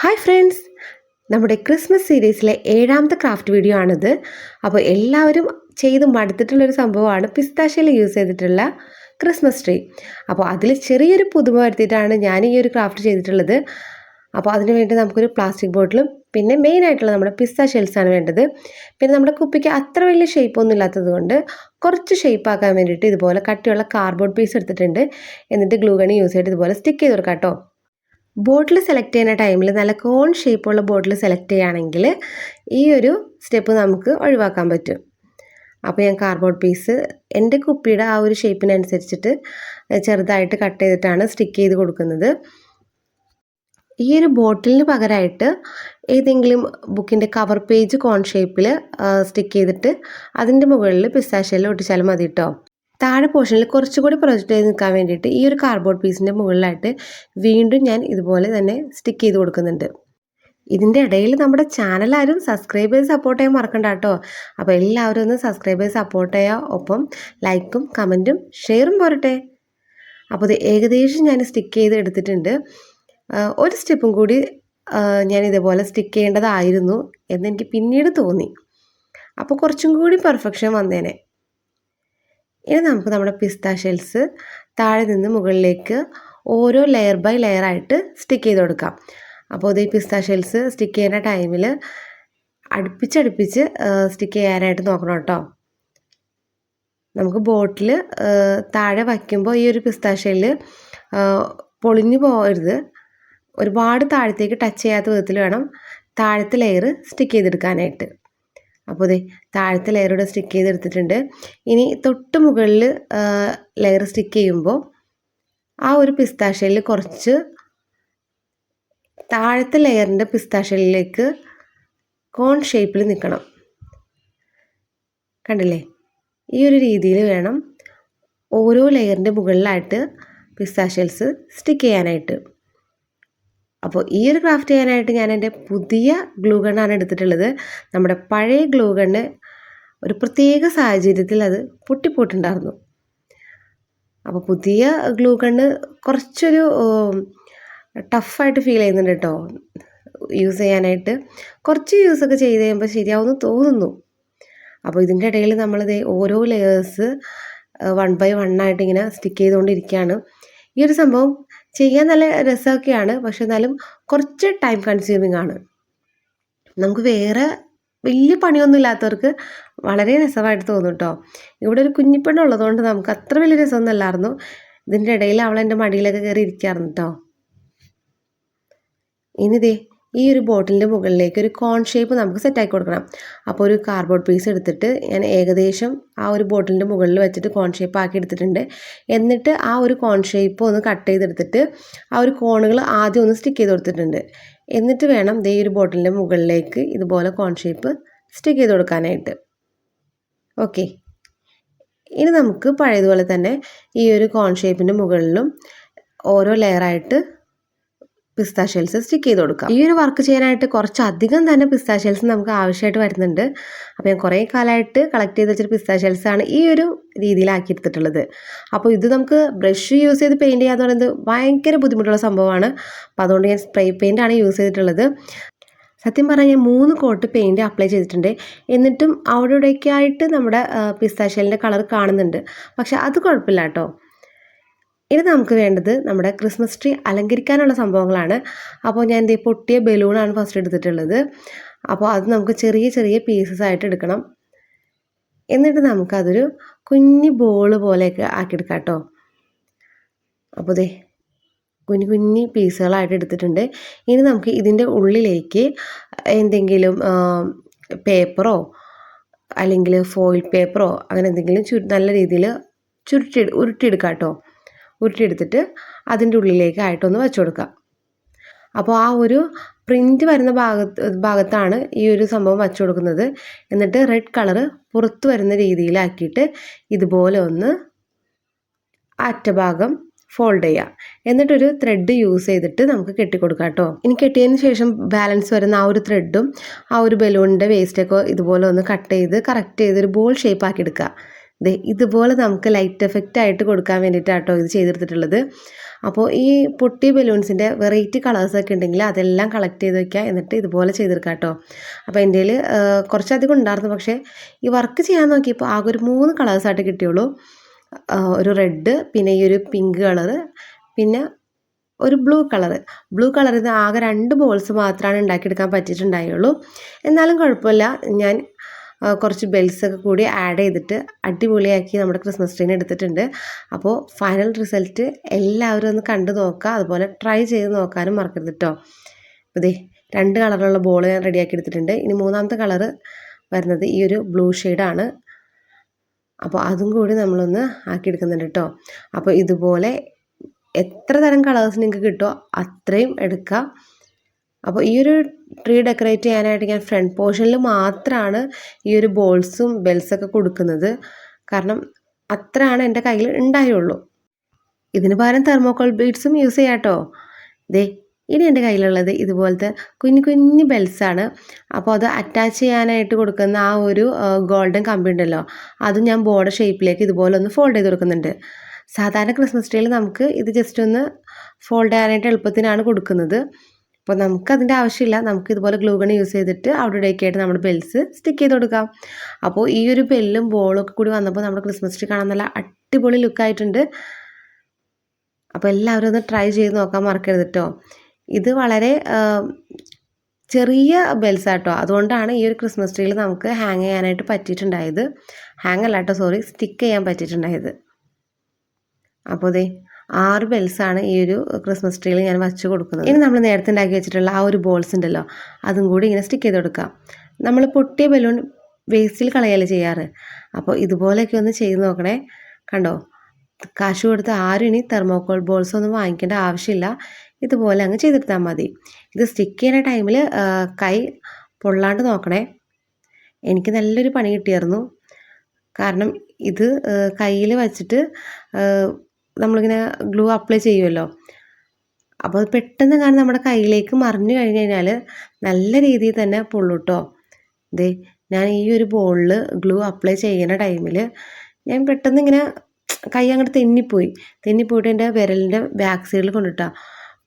Hi friends, നമ്മുടെ Christmas സീരീസിലെ 7ാമത്തെ craft video ആണിത്. അപ്പോൾ എല്ലാവരും ചെയ്ത് മടുത്തിട്ടുള്ളൊരു സംഭവമാണ് പിസ്താഷ്യയിൽ യൂസ് ചെയ്തിട്ടുള്ള ക്രിസ്മസ് ട്രീ. അപ്പോൾ അതിൽ ചെറിയൊരു പുതുമ വരുത്തിയിട്ടാണ് ഞാൻ ഈ ഒരു ക്രാഫ്റ്റ് ചെയ്തിട്ടുള്ളത്. അപ്പോൾ അതിന് വേണ്ടി നമുക്കൊരു പ്ലാസ്റ്റിക് ബോട്ടിലും പിന്നെ മെയിനായിട്ടുള്ള നമ്മുടെ പിസ്ത ഷെൽസാണ് വേണ്ടത്. പിന്നെ നമ്മുടെ കുപ്പിക്ക് അത്ര വലിയ ഷേപ്പൊന്നും ഇല്ലാത്തത് കൊണ്ട് കുറച്ച് ഷേപ്പ് ആക്കാൻ വേണ്ടിയിട്ട് ഇതുപോലെ കട്ടിയുള്ള കാർഡ്ബോർഡ് പീസ് എടുത്തിട്ടുണ്ട്. എന്നിട്ട് ഗ്ലൂ ഗൺ യൂസ് ചെയ്തിട്ട് ഇതുപോലെ സ്റ്റിക്ക് ചെയ്ത് കൊടുക്കാം കേട്ടോ. ബോട്ടിൽ സെലക്ട് ചെയ്യുന്ന ടൈമിൽ നല്ല കോൺ ഷേപ്പുള്ള ബോട്ടിൽ സെലക്ട് ചെയ്യുകയാണെങ്കിൽ ഈ ഒരു സ്റ്റെപ്പ് നമുക്ക് ഒഴിവാക്കാൻ പറ്റും. അപ്പോൾ ഞാൻ കാർഡ്ബോർഡ് പീസ് എൻ്റെ കുപ്പിയുടെ ആ ഒരു ഷേപ്പിനനുസരിച്ചിട്ട് ചെറുതായിട്ട് കട്ട് ചെയ്തിട്ടാണ് സ്റ്റിക്ക് ചെയ്ത് കൊടുക്കുന്നത്. ഈ ഒരു ബോട്ടിലിന് പകരമായിട്ട് ഏതെങ്കിലും ബുക്കിൻ്റെ കവർ പേജ് കോൺ ഷേപ്പിൽ സ്റ്റിക്ക് ചെയ്തിട്ട് അതിൻ്റെ മുകളിൽ പിസ്താഷ്യയിൽ ഒട്ടിച്ചാലും മതി കേട്ടോ. താഴെ പോർഷനിൽ കുറച്ചുകൂടി പ്രൊജക്റ്റ് ചെയ്ത് നിൽക്കാൻ വേണ്ടിയിട്ട് ഈ ഒരു കാർഡ്ബോർഡ് പീസിൻ്റെ മുകളിലായിട്ട് വീണ്ടും ഞാൻ ഇതുപോലെ തന്നെ സ്റ്റിക്ക് ചെയ്ത് കൊടുക്കുന്നുണ്ട്. ഇതിൻ്റെ ഇടയിൽ നമ്മുടെ ചാനൽ ആരും സബ്സ്ക്രൈബ് ചെയ്ത് സപ്പോർട്ട് ചെയ്യാൻ മറക്കണ്ട കേട്ടോ. അപ്പോൾ എല്ലാവരും ഒന്ന് സബ്സ്ക്രൈബ് ചെയ്ത് സപ്പോർട്ട് ചെയ്യുക, ഒപ്പം ലൈക്കും കമൻറ്റും ഷെയറും പോരട്ടെ. അപ്പോൾ ഇത് ഏകദേശം ഞാൻ സ്റ്റിക്ക് ചെയ്ത് എടുത്തിട്ടുണ്ട്. ഒരു സ്റ്റെപ്പും കൂടി ഞാൻ ഇതേപോലെ സ്റ്റിക്ക് ചെയ്യേണ്ടതായിരുന്നു എന്നെനിക്ക് പിന്നീട് തോന്നി. അപ്പോൾ കുറച്ചും കൂടി പെർഫെക്ഷൻ വന്നേനെ. ഇനി നമുക്ക് നമ്മുടെ പിസ്ത ഷെൽസ് താഴെ നിന്ന് മുകളിലേക്ക് ഓരോ ലെയർ ബൈ ലെയർ ആയിട്ട് സ്റ്റിക്ക് ചെയ്ത് കൊടുക്കാം. അപ്പോൾ ഇത് ഈ പിസ്ത ഷെൽസ് സ്റ്റിക്ക് ചെയ്യുന്ന ടൈമിൽ അടുപ്പിച്ചടുപ്പിച്ച് സ്റ്റിക്ക് ചെയ്യാനായിട്ട് നോക്കണം കേട്ടോ. നമുക്ക് ബോട്ടിൽ താഴെ വയ്ക്കുമ്പോൾ ഈ ഒരു പിസ്ത ഷെല്ല് പൊളിഞ്ഞു പോകരുത്. ഒരുപാട് താഴത്തേക്ക് ടച്ച് ചെയ്യാത്ത വിധത്തിൽ വേണം താഴത്തെ ലെയർ സ്റ്റിക്ക് ചെയ്തെടുക്കാനായിട്ട്. അപ്പോൾ ഇതേ താഴത്തെ ലെയറൂടെ സ്റ്റിക്ക് ചെയ്തെടുത്തിട്ടുണ്ട്. ഇനി തൊട്ട് മുകളിൽ ലെയർ സ്റ്റിക്ക് ചെയ്യുമ്പോൾ ആ ഒരു പിസ്താഷ്യയിൽ കുറച്ച് താഴത്തെ ലെയറിൻ്റെ പിസ്താഷ്യയിലേക്ക് കോൺ ഷേപ്പിൽ നിൽക്കണം. കണ്ടില്ലേ? ഈ ഒരു രീതിയിൽ വേണം ഓരോ ലെയറിൻ്റെ മുകളിലായിട്ട് പിസ്താഷ്യൽസ് സ്റ്റിക്ക് ചെയ്യാനായിട്ട്. അപ്പോൾ ഈ ഒരു ക്രാഫ്റ്റ് ചെയ്യാനായിട്ട് ഞാൻ എൻ്റെ പുതിയ ഗ്ലൂ ഗണ്ണാണ് എടുത്തിട്ടുള്ളത്. നമ്മുടെ പഴയ ഗ്ലൂ ഗണ്ണ് ഒരു പ്രത്യേക സാഹചര്യത്തിൽ അത് പൊട്ടിപ്പോയിട്ടുണ്ടായിരുന്നു. അപ്പോൾ പുതിയ ഗ്ലൂ ഗണ്ണ് കുറച്ചൊരു ടഫായിട്ട് ഫീൽ ചെയ്യുന്നുണ്ട് കേട്ടോ യൂസ് ചെയ്യാനായിട്ട്. കുറച്ച് യൂസൊക്കെ ചെയ്ത് കഴിയുമ്പോൾ ശരിയാവുമെന്ന് തോന്നുന്നു. അപ്പോൾ ഇതിൻ്റെ ഇടയിൽ നമ്മളിത് ഓരോ ലെയേഴ്സ് 1 by 1 ആയിട്ട് ഇങ്ങനെ സ്റ്റിക്ക് ചെയ്തുകൊണ്ടിരിക്കുകയാണ്. ഈ ഒരു സംഭവം ചെയ്യാൻ നല്ല രസമൊക്കെയാണ്, പക്ഷെ എന്നാലും കുറച്ച് ടൈം കൺസ്യൂമിങ് ആണ്. നമുക്ക് വേറെ വലിയ പണിയൊന്നും ഇല്ലാത്തവർക്ക് വളരെ രസമായിട്ട് തോന്നും കേട്ടോ. ഇവിടെ ഒരു കുഞ്ഞിപ്പെണ്ണുള്ളതുകൊണ്ട് നമുക്ക് അത്ര വലിയ രസമൊന്നും അല്ലായിരുന്നു. ഇതിൻ്റെ ഇടയിൽ അവൾ എൻ്റെ മടിയിലൊക്കെ കയറി ഇരിക്കാറുണ്ട് കേട്ടോ. ഇനിതേ ഈ ഒരു ബോട്ടിലിൻ്റെ മുകളിലേക്ക് ഒരു കോൺ ഷേപ്പ് നമുക്ക് സെറ്റാക്കി കൊടുക്കണം. അപ്പോൾ ഒരു കാർഡ്ബോർഡ് പീസ് എടുത്തിട്ട് ഞാൻ ഏകദേശം ആ ഒരു ബോട്ടിലിൻ്റെ മുകളിൽ വെച്ചിട്ട് കോൺ ഷേപ്പ് ആക്കി എടുത്തിട്ടുണ്ട്. എന്നിട്ട് ആ ഒരു കോൺ ഷേപ്പ് ഒന്ന് കട്ട് ചെയ്തെടുത്തിട്ട് ആ ഒരു കോണുകൾ ആദ്യം ഒന്ന് സ്റ്റിക്ക് ചെയ്ത് കൊടുത്തിട്ടുണ്ട്. എന്നിട്ട് വേണം ദേ ഈ ഒരു ബോട്ടിലിൻ്റെ മുകളിലേക്ക് ഇതുപോലെ കോൺ ഷേപ്പ് സ്റ്റിക്ക് ചെയ്ത് കൊടുക്കാനായിട്ട്. ഓക്കെ, ഇനി നമുക്ക് പഴയതുപോലെ തന്നെ ഈ ഒരു കോൺ ഷേപ്പിൻ്റെ മുകളിലും ഓരോ ലെയറായിട്ട് പിസ്ത ഷെൽസ് സ്റ്റിക്ക് ചെയ്ത് കൊടുക്കാം. ഈ ഒരു വർക്ക് ചെയ്യാനായിട്ട് കുറച്ചധികം തന്നെ പിസ്ത ഷെൽസ് നമുക്ക് ആവശ്യമായിട്ട് വരുന്നുണ്ട്. അപ്പോൾ ഞാൻ കുറേ കാലമായിട്ട് കളക്ട് ചെയ്ത് വെച്ചൊരു പിസ്ത ഷെൽസാണ് ഈ ഒരു രീതിയിലാക്കി എടുത്തിട്ടുള്ളത്. അപ്പോൾ ഇത് നമുക്ക് ബ്രഷ് യൂസ് ചെയ്ത് പെയിൻറ്റ് ചെയ്യാന്ന് പറയുന്നത് ഭയങ്കര ബുദ്ധിമുട്ടുള്ള സംഭവമാണ്. അപ്പോൾ അതുകൊണ്ട് ഞാൻ സ്പ്രേ പെയിൻ്റാണ് യൂസ് ചെയ്തിട്ടുള്ളത്. സത്യം പറഞ്ഞാൽ ഞാൻ 3 കോട്ട് പെയിൻറ്റ് അപ്ലൈ ചെയ്തിട്ടുണ്ട്. എന്നിട്ടും അവിടെ ഇവിടെയൊക്കെ ആയിട്ട് നമ്മുടെ പിസ്ത ഷെല്ലിൻ്റെ കളർ കാണുന്നുണ്ട്. പക്ഷെ അത് കുഴപ്പമില്ല കേട്ടോ. ഇനി നമുക്ക് വേണ്ടത് നമ്മുടെ ക്രിസ്മസ് ട്രീ അലങ്കരിക്കാനുള്ള സംഭവങ്ങളാണ്. അപ്പോൾ ഞാൻ ഇതേ പൊട്ടിയ ബലൂണാണ് ഫസ്റ്റ് എടുത്തിട്ടുള്ളത്. അപ്പോൾ അത് നമുക്ക് ചെറിയ ചെറിയ പീസസ് ആയിട്ട് എടുക്കണം. എന്നിട്ട് നമുക്കതൊരു കുഞ്ഞി ബോള് പോലെയൊക്കെ ആക്കിയെടുക്കാം കേട്ടോ. അപ്പോൾ ഇതേ കുഞ്ഞു കുഞ്ഞി പീസുകളായിട്ട് എടുത്തിട്ടുണ്ട്. ഇനി നമുക്ക് ഇതിൻ്റെ ഉള്ളിലേക്ക് എന്തെങ്കിലും പേപ്പറോ അല്ലെങ്കിൽ ഫോയിൽ പേപ്പറോ അങ്ങനെ എന്തെങ്കിലും നല്ല രീതിയിൽ ഉരുട്ടിയെടുക്കാം കേട്ടോ. ഉരുട്ടിയെടുത്തിട്ട് അതിൻ്റെ ഉള്ളിലേക്കായിട്ടൊന്ന് വെച്ച് കൊടുക്കാം. അപ്പോൾ ആ ഒരു പ്രിൻ്റ് വരുന്ന ഭാഗത്താണ് ഈ ഒരു സംഭവം വെച്ച് കൊടുക്കുന്നത്. എന്നിട്ട് റെഡ് കളറ് പുറത്ത് വരുന്ന രീതിയിലാക്കിയിട്ട് ഇതുപോലെ ഒന്ന് അറ്റഭാഗം ഫോൾഡ് ചെയ്യുക. എന്നിട്ടൊരു ത്രെഡ് യൂസ് ചെയ്തിട്ട് നമുക്ക് കെട്ടിക്കൊടുക്കാം കേട്ടോ. ഇനി കെട്ടിയതിന് ശേഷം ബാലൻസ് വരുന്ന ആ ഒരു ത്രെഡും ആ ഒരു ബലൂണിൻ്റെ വേസ്റ്റൊക്കെ ഇതുപോലെ ഒന്ന് കട്ട് ചെയ്ത് കറക്റ്റ് ചെയ്തൊരു ബോൾ ഷേപ്പ് ആക്കി എടുക്കുക. ഇതുപോലെ നമുക്ക് ലൈറ്റ് എഫക്റ്റ് ആയിട്ട് കൊടുക്കാൻ വേണ്ടിയിട്ടാണ് കേട്ടോ ഇത് ചെയ്തെടുത്തിട്ടുള്ളത്. അപ്പോൾ ഈ പൊട്ടി ബലൂൺസിൻ്റെ വെറൈറ്റി കളേഴ്സൊക്കെ ഉണ്ടെങ്കിൽ അതെല്ലാം കളക്ട് ചെയ്ത് വയ്ക്കുക, എന്നിട്ട് ഇതുപോലെ ചെയ്തെടുക്കാം കേട്ടോ. അപ്പോൾ എൻ്റെ കയ്യിൽ കുറച്ചധികം ഉണ്ടായിരുന്നു, പക്ഷേ ഈ വർക്ക് ചെയ്യാൻ നോക്കിയപ്പോൾ ആകെ ഒരു 3 കളേഴ്സായിട്ട് കിട്ടിയുള്ളൂ. ഒരു റെഡ്, പിന്നെ ഈ ഒരു പിങ്ക് കളറ്, പിന്നെ ഒരു ബ്ലൂ കളറിൽ നിന്ന് ആകെ 2 ബോൾസ് മാത്രമാണ് ഉണ്ടാക്കിയെടുക്കാൻ പറ്റിയിട്ടുണ്ടായുള്ളൂ. എന്നാലും കുഴപ്പമില്ല, ഞാൻ കുറച്ച് ബെൽസൊക്കെ കൂടി ആഡ് ചെയ്തിട്ട് അടിപൊളിയാക്കി നമ്മുടെ ക്രിസ്മസ് ട്രീനെ എടുത്തിട്ടുണ്ട്. അപ്പോൾ ഫൈനൽ റിസൾട്ട് എല്ലാവരും ഒന്ന് കണ്ടു നോക്കുക, അതുപോലെ ട്രൈ ചെയ്ത് നോക്കാനും മറക്കരുത് കേട്ടോ. അപ്പോൾ ഇതേ 2 കളറുള്ള ബോൾ ഞാൻ റെഡിയാക്കി എടുത്തിട്ടുണ്ട്. ഇനി 3ാമത്തെ കളറ് വരുന്നത് ഈ ഒരു ബ്ലൂ ഷെയ്ഡാണ്. അപ്പോൾ അതും കൂടി നമ്മളൊന്ന് ആക്കിയെടുക്കുന്നുണ്ട് കേട്ടോ. അപ്പോൾ ഇതുപോലെ എത്ര തരം കളേഴ്സ് നിങ്ങൾക്ക് കിട്ടുമോ അത്രയും എടുക്കുക. അപ്പോൾ ഈ ഒരു ട്രീ ഡെക്കറേറ്റ് ചെയ്യാനായിട്ട് ഞാൻ ഫ്രണ്ട് പോർഷനിൽ മാത്രമാണ് ഈ ഒരു ബോൾസും ബെൽസൊക്കെ കൊടുക്കുന്നത്, കാരണം അത്രയാണ് എൻ്റെ കയ്യിൽ ഉണ്ടായുള്ളൂ. ഇതിന് പകരം തെർമോക്കോൾ ബീഡ്സും യൂസ് ചെയ്യാം കേട്ടോ. ഇനി എൻ്റെ കയ്യിലുള്ളത് ഇതുപോലത്തെ കുഞ്ഞു ബെൽസാണ്. അപ്പോൾ അത് അറ്റാച്ച് ചെയ്യാനായിട്ട് കൊടുക്കുന്ന ആ ഒരു ഗോൾഡൻ കമ്പി ഉണ്ടല്ലോ, അത് ഞാൻ ബോർഡർ ഷേപ്പിലേക്ക് ഇതുപോലെ ഒന്ന് ഫോൾഡ് ചെയ്ത് കൊടുക്കുന്നുണ്ട്. സാധാരണ ക്രിസ്മസ് ട്രീയിൽ നമുക്ക് ഇത് ജസ്റ്റ് ഒന്ന് ഫോൾഡ് ചെയ്യാനായിട്ട് എളുപ്പത്തിനാണ് കൊടുക്കുന്നത്. അപ്പോൾ നമുക്കതിൻ്റെ ആവശ്യമില്ല, നമുക്ക് ഇതുപോലെ ഗ്ലൂ ഗൺ യൂസ് ചെയ്തിട്ട് അവിടെ ഇവിടെയൊക്കെയായിട്ട് നമ്മുടെ ബെൽസ് സ്റ്റിക്ക് ചെയ്ത് കൊടുക്കാം. അപ്പോൾ ഈ ഒരു ബെല്ലും ബോളും ഒക്കെ കൂടി വന്നപ്പോൾ നമ്മുടെ ക്രിസ്മസ് ട്രീ കാണാൻ നല്ല അടിപൊളി ലുക്കായിട്ടുണ്ട്. അപ്പോൾ എല്ലാവരും ഒന്ന് ട്രൈ ചെയ്ത് നോക്കാൻ മറക്കരുത് കേട്ടോ. ഇത് വളരെ ചെറിയ ബെൽസാട്ടോ, അതുകൊണ്ടാണ് ഈ ഒരു ക്രിസ്മസ് ട്രീയിൽ നമുക്ക് ഹാങ് ചെയ്യാനായിട്ട് പറ്റിയിട്ടുണ്ടായത്. സ്റ്റിക്ക് ചെയ്യാൻ പറ്റിയിട്ടുണ്ടായത്. അപ്പോൾ 6 ബെൽസാണ് ഈ ഒരു ക്രിസ്മസ് ട്രീയിൽ ഞാൻ വച്ച് കൊടുക്കുന്നത്. ഇനി നമ്മൾ നേരത്തെ ഉണ്ടാക്കി വെച്ചിട്ടുള്ള ആ ഒരു ബോൾസ് ഉണ്ടല്ലോ, അതും കൂടി ഇങ്ങനെ സ്റ്റിക്ക് ചെയ്ത് കൊടുക്കാം. നമ്മൾ പൊട്ടിയ ബലൂൺ വേസ്റ്റിൽ കളയല്ലേ ചെയ്യാറ്, അപ്പോൾ ഇതുപോലെയൊക്കെ ഒന്ന് ചെയ്ത് നോക്കണേ. കണ്ടോ, കാശ് കൊടുത്ത് ആരും ഇനി തെർമോക്കോൾ ബോൾസ് ഒന്നും വാങ്ങിക്കേണ്ട ആവശ്യമില്ല, ഇതുപോലെ അങ്ങ് ചെയ്തെടുത്താൽ മതി. ഇത് സ്റ്റിക്ക് ചെയ്യുന്ന ടൈമിൽ കൈ പൊള്ളാണ്ട് നോക്കണേ. എനിക്ക് നല്ലൊരു പണി കിട്ടിയായിരുന്നു, കാരണം ഇത് കയ്യിൽ വച്ചിട്ട് നമ്മളിങ്ങനെ ഗ്ലൂ അപ്ലൈ ചെയ്യുമല്ലോ, അപ്പോൾ അത് പെട്ടെന്ന് കാണാൻ നമ്മുടെ കയ്യിലേക്ക് മറിഞ്ഞു കഴിഞ്ഞ് കഴിഞ്ഞാൽ നല്ല രീതിയിൽ തന്നെ പൊള്ളൂട്ടോ. ഞാൻ ഈ ഒരു ബോളിൽ ഗ്ലൂ അപ്ലൈ ചെയ്യുന്ന ടൈമിൽ ഞാൻ പെട്ടെന്ന് ഇങ്ങനെ കൈ അങ്ങോട്ട് തെന്നിപ്പോയിട്ട് എൻ്റെ വിരലിൻ്റെ ബാക്ക് സൈഡിൽ കൊണ്ടിട്ടാ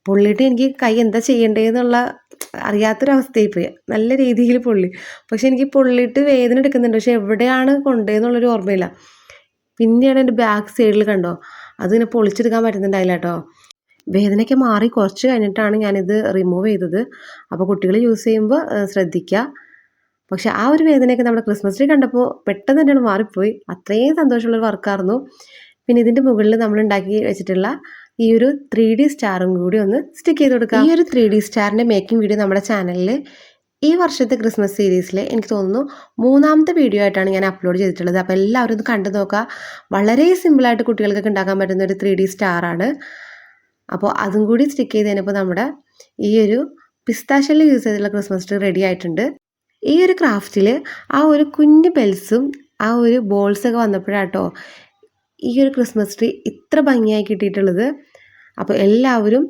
പൊള്ളിയിട്ട് എനിക്ക് കൈ എന്താ ചെയ്യേണ്ടതെന്നുള്ള അറിയാത്തൊരവസ്ഥയായി പോയി. നല്ല രീതിയിൽ പൊള്ളി, പക്ഷെ എനിക്ക് പൊള്ളിയിട്ട് വേദന എടുക്കുന്നുണ്ട്, പക്ഷെ എവിടെയാണ് കൊണ്ടുപോയെന്നുള്ളൊരു ഓർമ്മയില്ല. പിന്നെയാണ് എൻ്റെ ബാക്ക് സൈഡിൽ കണ്ടോ, അതിങ്ങനെ പൊളിച്ചെടുക്കാൻ പറ്റുന്നുണ്ടായില്ല കേട്ടോ. വേദനയൊക്കെ മാറി കുറച്ച് കഴിഞ്ഞിട്ടാണ് ഞാനിത് റിമൂവ് ചെയ്തത്. അപ്പോൾ കുട്ടികൾ യൂസ് ചെയ്യുമ്പോൾ ശ്രദ്ധിക്കുക. പക്ഷെ ആ ഒരു വേദനയൊക്കെ നമ്മുടെ ക്രിസ്മസ് ട്രീ കണ്ടപ്പോൾ പെട്ടെന്ന് തന്നെയാണ് മാറിപ്പോയി. അത്രയും സന്തോഷമുള്ളൊരു വർക്കായിരുന്നു. പിന്നെ ഇതിൻ്റെ മുകളിൽ നമ്മൾ ഉണ്ടാക്കി വെച്ചിട്ടുള്ള ഈ ഒരു 3D സ്റ്റാറും കൂടി ഒന്ന് സ്റ്റിക്ക് ചെയ്ത് കൊടുക്കുക. ഈ ഒരു 3D സ്റ്റാറിൻ്റെ മേക്കിംഗ് വീഡിയോ നമ്മുടെ ചാനലിൽ ഈ വർഷത്തെ ക്രിസ്മസ് സീരീസിൽ എനിക്ക് തോന്നുന്നു 3ാമത്തെ വീഡിയോ ആയിട്ടാണ് ഞാൻ അപ്ലോഡ് ചെയ്തിട്ടുള്ളത്. അപ്പോൾ എല്ലാവരും ഇത് കണ്ടു നോക്കുക. വളരെ സിമ്പിളായിട്ട് കുട്ടികൾക്കൊക്കെ ഉണ്ടാക്കാൻ പറ്റുന്ന ഒരു 3D സ്റ്റാറാണ്. അപ്പോൾ അതും കൂടി സ്റ്റിക്ക് ചെയ്ത് കഴിഞ്ഞപ്പോൾ നമ്മുടെ ഈ ഒരു പിസ്താഷ്യയിൽ യൂസ് ചെയ്തിട്ടുള്ള ക്രിസ്മസ് ട്രീ റെഡി ആയിട്ടുണ്ട്. ഈ ഒരു ക്രാഫ്റ്റിൽ ആ ഒരു കുഞ്ഞു ബെൽസും ആ ഒരു ബോൾസൊക്കെ വന്നപ്പോഴാട്ടോ ഈ ഒരു ക്രിസ്മസ് ട്രീ ഇത്ര ഭംഗിയായി കിട്ടിയിട്ടുള്ളത്. അപ്പോൾ എല്ലാവരും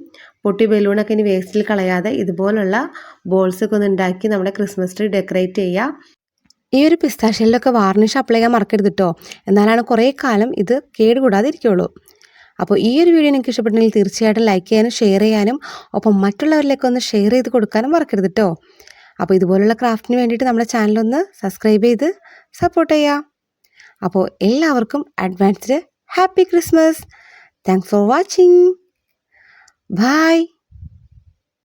പൊട്ടി ബലൂണൊക്കെ ഇനി വേസ്റ്റിൽ കളയാതെ ഇതുപോലുള്ള ബോൾസൊക്കെ ഒന്ന് ഉണ്ടാക്കി നമ്മുടെ ക്രിസ്മസ് ട്രീ ഡെക്കറേറ്റ് ചെയ്യുക. ഈ ഒരു പിസ്താഷ്യയിലൊക്കെ വാർണിഷ് അപ്ലൈ ചെയ്യാൻ മറക്കരുത് കേട്ടോ, എന്നാലാണ് കുറേ കാലം ഇത് കേടുകൂടാതെ ഇരിക്കുള്ളൂ. അപ്പോൾ ഈ ഒരു വീഡിയോ നിങ്ങൾക്ക് ഇഷ്ടപ്പെട്ടെങ്കിൽ തീർച്ചയായിട്ടും ലൈക്ക് ചെയ്യാനും ഷെയർ ചെയ്യാനും ഒപ്പം മറ്റുള്ളവരിലേക്ക് ഒന്ന് ഷെയർ ചെയ്ത് കൊടുക്കാനും മറക്കരുത് കേട്ടോ. അപ്പോൾ ഇതുപോലുള്ള ക്രാഫ്റ്റിന് വേണ്ടിയിട്ട് നമ്മുടെ ചാനലൊന്ന് സബ്സ്ക്രൈബ് ചെയ്ത് സപ്പോർട്ട് ചെയ്യുക. അപ്പോൾ എല്ലാവർക്കും advanced happy Christmas. Thanks for watching. Bye.